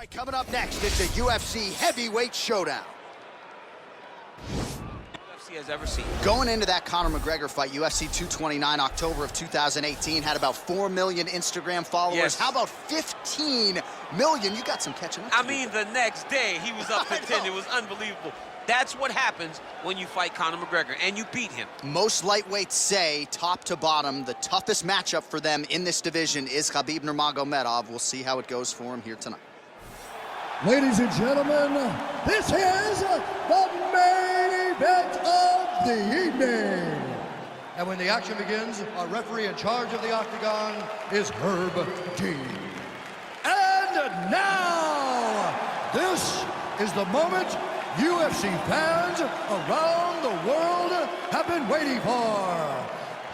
right, coming up next, it's a UFC heavyweight showdown. UFC has ever seen. Going into that Conor McGregor fight, UFC 229, October of 2018, had about 4 million Instagram followers. Yes. How about 15 million? You got some catching up to do. I mean, the next day, he was up to 10. It was unbelievable. That's what happens when you fight Conor McGregor, and you beat him. Most lightweights say, top to bottom, the toughest matchup for them in this division is Khabib Nurmagomedov. We'll see how it goes for him here tonight. Ladies and gentlemen, this is the main event of the evening. And when the action begins, our referee in charge of the octagon is Herb G. And now, this is the moment UFC fans around the world have been waiting for.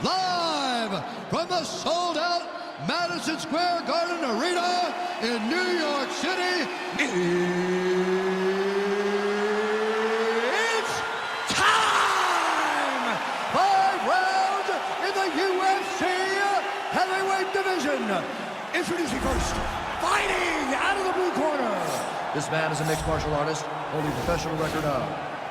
Live from the sold-out Madison Square Garden Arena in New York City, it's time! 5 rounds in the UFC heavyweight division. Introducing first, fighting out of the blue corner. This man is a mixed martial artist, holding a professional record of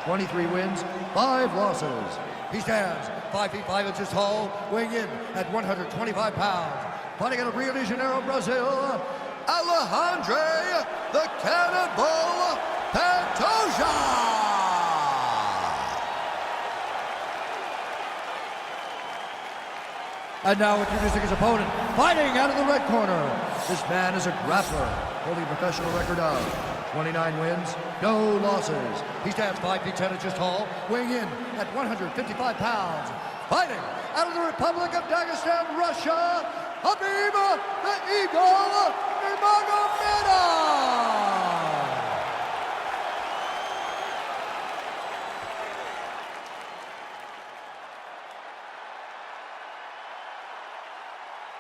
23 wins, 5 losses. He stands 5 feet 5 inches tall, weighing in at 125 pounds. Fighting out of Rio de Janeiro, Brazil, Alexandre the Cannibal Pantoja. And now introducing his opponent, fighting out of the red corner. This man is a grappler, holding a professional record of 29 wins, no losses. He stands 5 feet 10 inches tall, weighing in at 155 pounds. Fighting out of the Republic of Dagestan, Russia, Khabib the Eagle Nurmagomedov.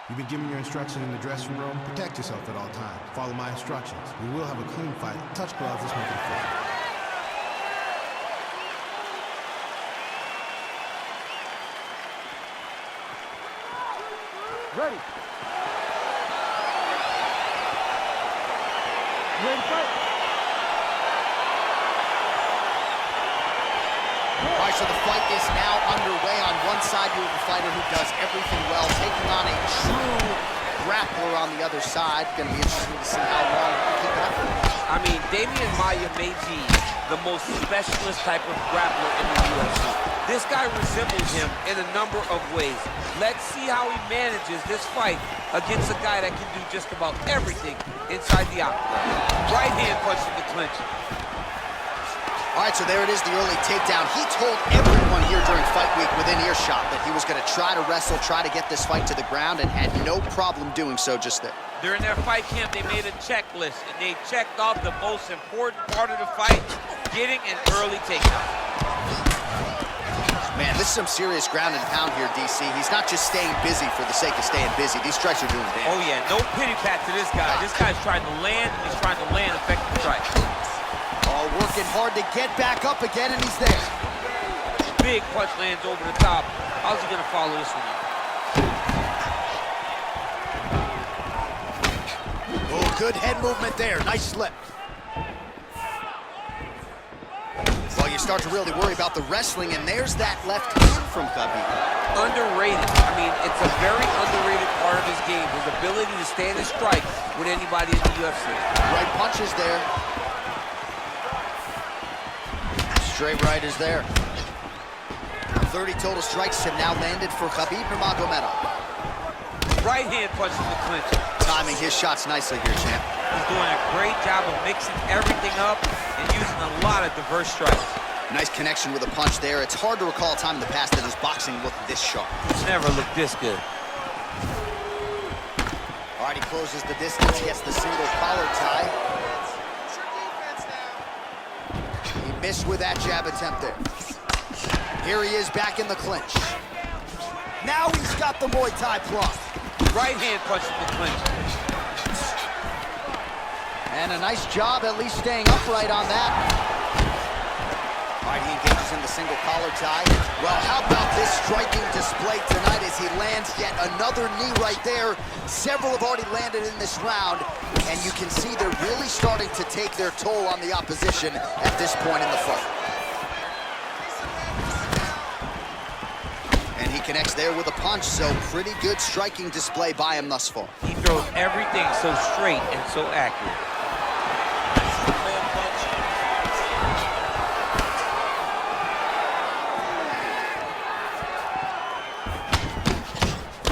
You've been given your instruction in the dressing room. Protect yourself at all times. Follow my instructions. We will have a clean fight. Touch gloves, let's make it fair. Ready. Ready to fight. All right, so the fight is now underway. On one side, you have a fighter who does everything well, taking on a true grappler on the other side. Going to be interesting to see how long he can keep that for. I mean, Damian Maia may be the most specialist type of grappler in the UFC. This guy resembles him in a number of ways. Let's see how he manages this fight against a guy that can do just about everything inside the octagon. Right hand punch in the clinch. All right, so there it is, the early takedown. He told everyone here during fight week within earshot that he was going to try to wrestle, try to get this fight to the ground, and had no problem doing so just there. During their fight camp, they made a checklist, and they checked off the most important part of the fight, getting an early takedown. Man, this is some serious ground and pound here, DC. He's not just staying busy for the sake of staying busy. These strikes are doing damage. Oh, yeah, no pity pat to this guy. This guy's trying to land, and he's trying to land effective strikes. All working hard to get back up again, and he's there. Big punch lands over the top. How's he gonna follow this one up? Oh, good head movement there. Nice slip. Well, you start to really worry about the wrestling, and there's that left hand from Khabib. Underrated. I mean, it's a very underrated part of his game. His ability to stand and strike with anybody in the UFC. Right punches there. Straight right is there. 30 total strikes have now landed for Khabib Nurmagomedov. Right hand punch in the clinch. Timing his shots nicely here, champ. He's doing a great job of mixing everything up and using a lot of diverse strikes. Nice connection with a punch there. It's hard to recall a time in the past that his boxing looked this sharp. It's never looked this good. All right, he closes the distance, gets the single collar tie. He missed with that jab attempt there. Here he is back in the clinch. Now he's got the Muay Thai plug. Right hand punch in the clinch. And a nice job at least staying upright on that. All right, he engages punches in the single collar tie. Well, how about this striking display tonight as he lands yet another knee right there. Several have already landed in this round, and you can see they're really starting to take their toll on the opposition at this point in the fight. And he connects there with a punch, so pretty good striking display by him thus far. He throws everything so straight and so accurate.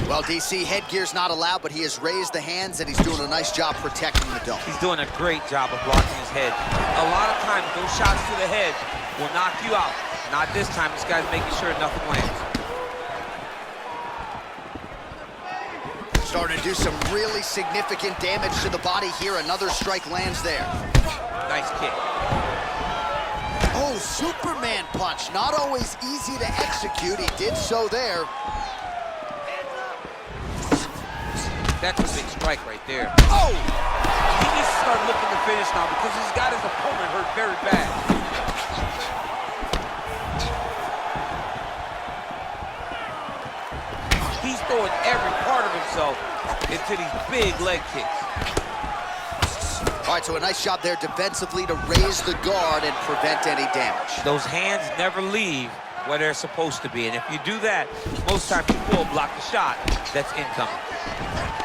Well, DC, headgear's not allowed, but he has raised the hands, and he's doing a nice job protecting the dome. He's doing a great job of blocking his head. A lot of times, those shots to the head will knock you out. Not this time. This guy's making sure nothing lands. Starting to do some really significant damage to the body here. Another strike lands there. Nice kick. Oh, Superman punch. Not always easy to execute. He did so there. That's a big strike right there. Oh! He needs to start looking to finish now because he's got his opponent hurt very bad. He's throwing every part of himself into these big leg kicks. All right, so a nice job there defensively to raise the guard and prevent any damage. Those hands never leave where they're supposed to be, and if you do that, most times you will block the shot that's incoming.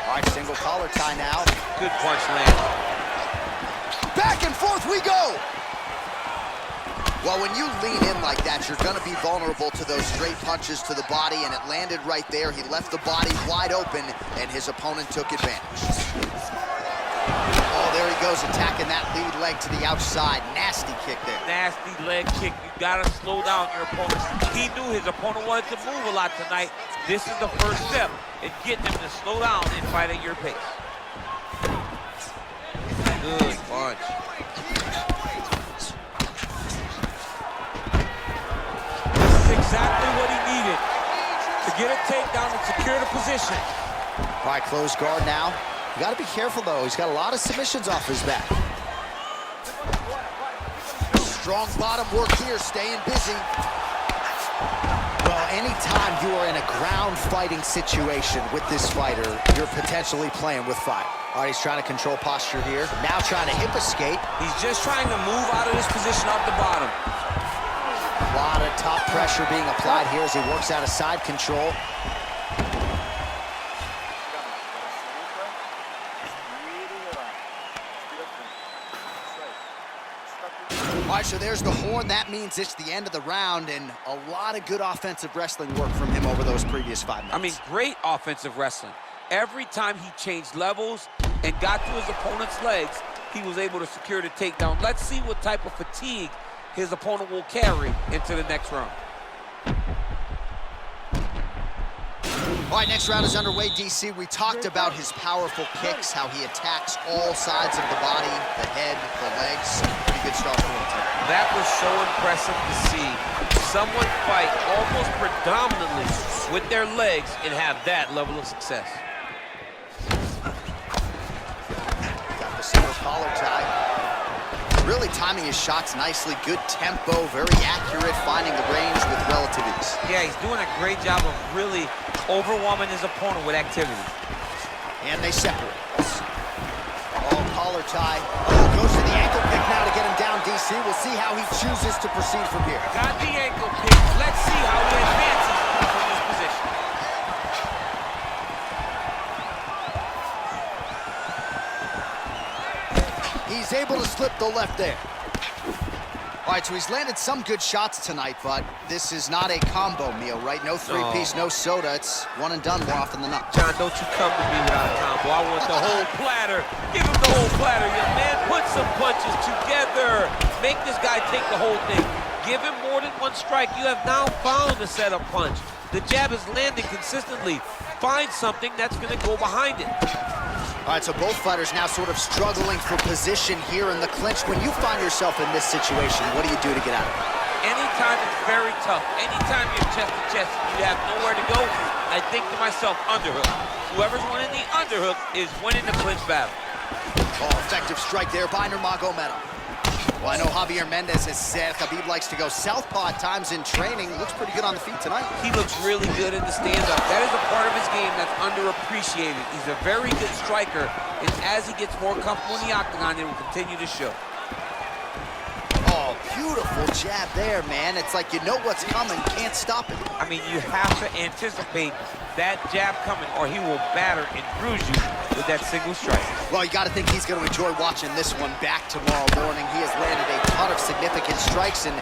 All right, single collar tie now. Good punch land. Back and forth we go! Well, when you lean in like that, you're gonna be vulnerable to those straight punches to the body, and it landed right there. He left the body wide open, and his opponent took advantage. Oh, there he goes, attacking that lead leg to the outside. Nasty kick there. Nasty leg kick. You gotta slow down your opponent. He knew his opponent wanted to move a lot tonight. This is the first step in getting him to slow down and fight at your pace. Good punch. This is exactly what he needed to get a takedown and secure the position. All right, closed guard now. You gotta be careful though. He's got a lot of submissions off his back. Strong bottom work here, staying busy. Well, anytime you are in a ground fighting situation with this fighter, you're potentially playing with fire. All right, he's trying to control posture here. Now trying to hip escape. He's just trying to move out of this position off the bottom. A lot of top pressure being applied here as he works out of side control. All right, so there's the horn. That means it's the end of the round, and a lot of good offensive wrestling work from him over those previous 5 minutes. I mean, great offensive wrestling. Every time he changed levels and got to his opponent's legs, he was able to secure the takedown. Let's see what type of fatigue his opponent will carry into the next round. All right, next round is underway, DC. We talked about his powerful kicks, how he attacks all sides of the body, the head, the legs. Pretty good start for him today. That was so impressive to see someone fight almost predominantly with their legs and have that level of success. Got the single collar tie. Really timing his shots nicely. Good tempo, very accurate, finding the range with relative ease. Yeah, he's doing a great job of really overwhelming his opponent with activity. And they separate. Oh, collar tie. Oh, goes to the ankle pick now to get him down, DC. We'll see how he chooses to proceed from here. Got the ankle pick. Let's see how he advances from this position. He's able to slip the left there. All right, so he's landed some good shots tonight, but this is not a combo meal, right? No three-piece, no soda. It's one and done more often than not. John, don't you come to me without a combo. I want the whole platter. Give him the whole platter, young man. Put some punches together. Make this guy take the whole thing. Give him more than one strike. You have now found a setup punch. The jab is landing consistently. Find something that's going to go behind it. All right, so both fighters now sort of struggling for position here in the clinch. When you find yourself in this situation, what do you do to get out of it? Anytime it's very tough, anytime you're chest to chest, you have nowhere to go, I think to myself, underhook. Whoever's winning the underhook is winning the clinch battle. Oh, effective strike there by Nurmagomedov. Well, I know Javier Mendez has said Khabib likes to go southpaw at times in training. Looks pretty good on the feet tonight. He looks really good in the stand-up. That is a part of his game that's underappreciated. He's a very good striker, and as he gets more comfortable in the octagon, it will continue to show. Oh, beautiful jab there, man. It's like you know what's coming, can't stop it. I mean, you have to anticipate that jab coming, or he will batter and bruise you with that single strike. Well, you got to think he's going to enjoy watching this one back tomorrow morning. He has landed a ton of significant strikes, and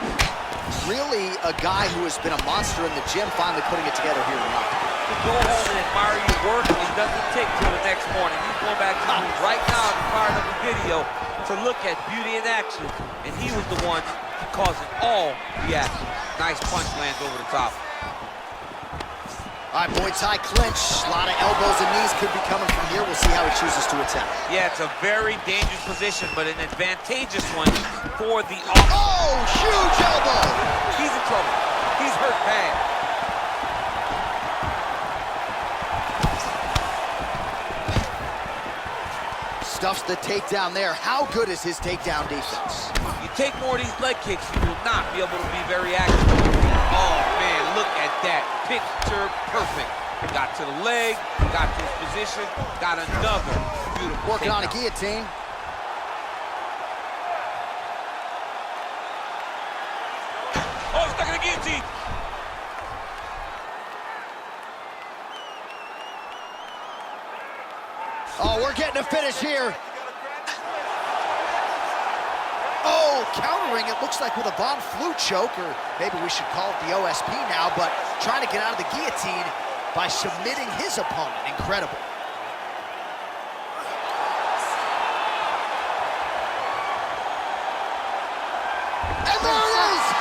really a guy who has been a monster in the gym, finally putting it together here tonight. To go home and admire your work, it doesn't take till the next morning. He's going back to you right now and firing up a video to look at beauty in action, and he was the one causing all the action. Nice punch lands over the top. All right, Muay Thai clinch. A lot of elbows and knees could be coming from here. We'll see how he chooses to attack. Yeah, it's a very dangerous position, but an advantageous one for the Oh, huge elbow! He's in trouble. He's hurt bad. Stuffs the takedown there. How good is his takedown defense? You take more of these leg kicks, you will not be able to be very active. Oh, man, look at that. Picture perfect. Got to the leg, got to his position, got another beautiful Working on a takedown. guillotine. Oh, he's stuck in a guillotine. Oh, we're getting a finish here. Oh, countering, it looks like with a Von Flue choke, or maybe we should call it the OSP now, but trying to get out of the guillotine by submitting his opponent. Incredible. And there it is!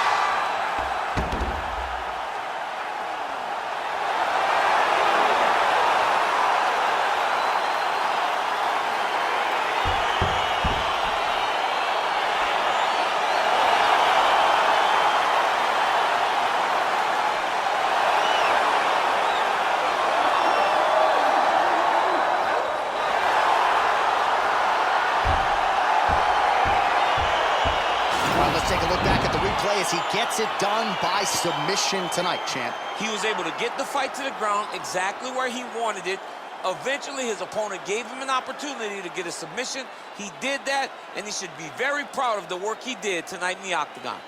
Let's take a look back at the replay as he gets it done by submission tonight, champ. He was able to get the fight to the ground exactly where he wanted it. Eventually, his opponent gave him an opportunity to get a submission. He did that, and he should be very proud of the work he did tonight in the octagon.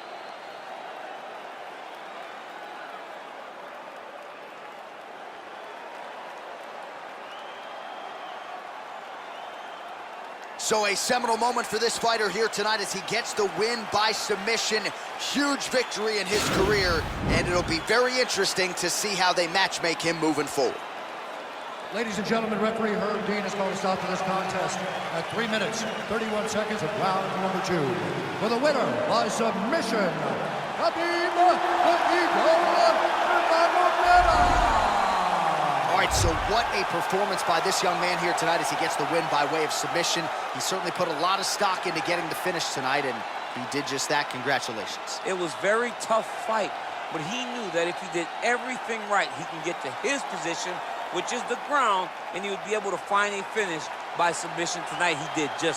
So a seminal moment for this fighter here tonight as he gets the win by submission. Huge victory in his career, and it'll be very interesting to see how they matchmake him moving forward. Ladies and gentlemen, referee Herb Dean has called a stop to this contest at 3 minutes, 31 seconds of round number 2. For the winner by submission, Khabib Nurmagomedov. All right, so what a performance by this young man here tonight as he gets the win by way of submission. He certainly put a lot of stock into getting the finish tonight, and he did just that. Congratulations. It was a very tough fight, but he knew that if he did everything right, he can get to his position, which is the ground, and he would be able to find a finish by submission tonight. He did just